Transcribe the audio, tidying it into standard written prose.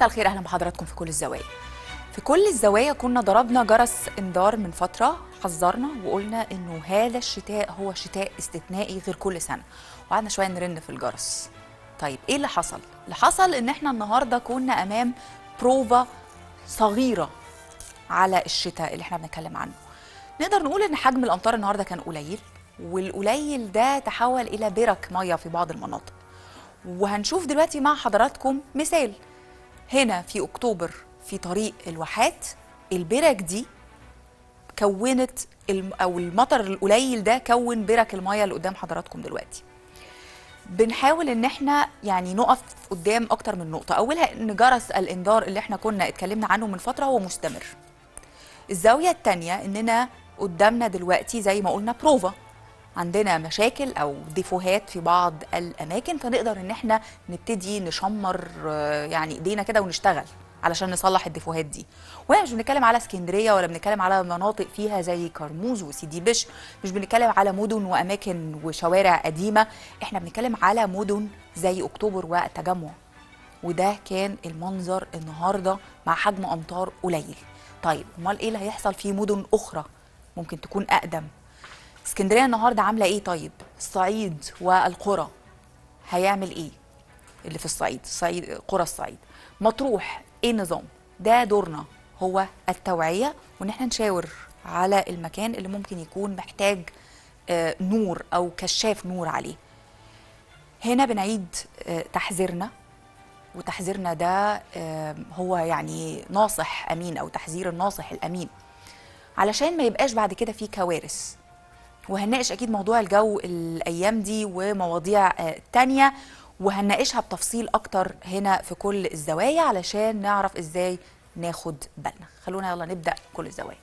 مساء الخير، اهلا بحضراتكم في كل الزوايا. في كل الزوايا كنا ضربنا جرس انذار من فتره، حذرنا وقلنا انه هذا الشتاء هو شتاء استثنائي غير كل سنه، وقعدنا شويه نرن في الجرس. طيب ايه اللي حصل؟ اللي حصل ان احنا النهارده كنا امام بروفا صغيره على الشتاء اللي احنا بنتكلم عنه. نقدر نقول ان حجم الامطار النهارده كان قليل، والقليل ده تحول الى برك ميه في بعض المناطق. وهنشوف دلوقتي مع حضراتكم مثال. هنا في اكتوبر في طريق الواحات، البرك دي كونت او المطر القليل ده كون برك الميه اللي قدام حضراتكم دلوقتي. بنحاول ان احنا يعني نقف قدام اكتر من نقطه، اولها ان جرس الانذار اللي احنا كنا اتكلمنا عنه من فتره هو مستمر. الزاويه الثانيه اننا قدامنا دلوقتي زي ما قلنا بروفا، عندنا مشاكل او ديفوهات في بعض الاماكن، فنقدر ان احنا نبتدي نشمر يعني ايدينا كده ونشتغل علشان نصلح الديفوهات دي. واحنا مش بنتكلم على اسكندريه ولا بنتكلم على مناطق فيها زي كرموز وسيدي بشر، مش بنتكلم على مدن واماكن وشوارع قديمه، احنا بنتكلم على مدن زي اكتوبر والتجمع. وده كان المنظر النهارده مع حجم امطار قليل. طيب امال ايه اللي هيحصل في مدن اخرى ممكن تكون اقدم؟ اسكندريه النهارده عامله ايه؟ طيب الصعيد والقرى هيعمل ايه؟ اللي في الصعيد قرى الصعيد، مطروح ايه النظام؟ ده دورنا هو التوعيه، وان احنا نشاور على المكان اللي ممكن يكون محتاج نور او كشاف نور عليه. هنا بنعيد تحذيرنا، وتحذيرنا ده هو يعني ناصح امين او تحذير الناصح الامين، علشان ما يبقاش بعد كده في كوارث. وهنناقش اكيد موضوع الجو الايام دي ومواضيع تانية، وهنناقشها بتفصيل اكتر هنا في كل الزوايا علشان نعرف ازاي ناخد بالنا. خلونا يلا نبدأ كل الزوايا.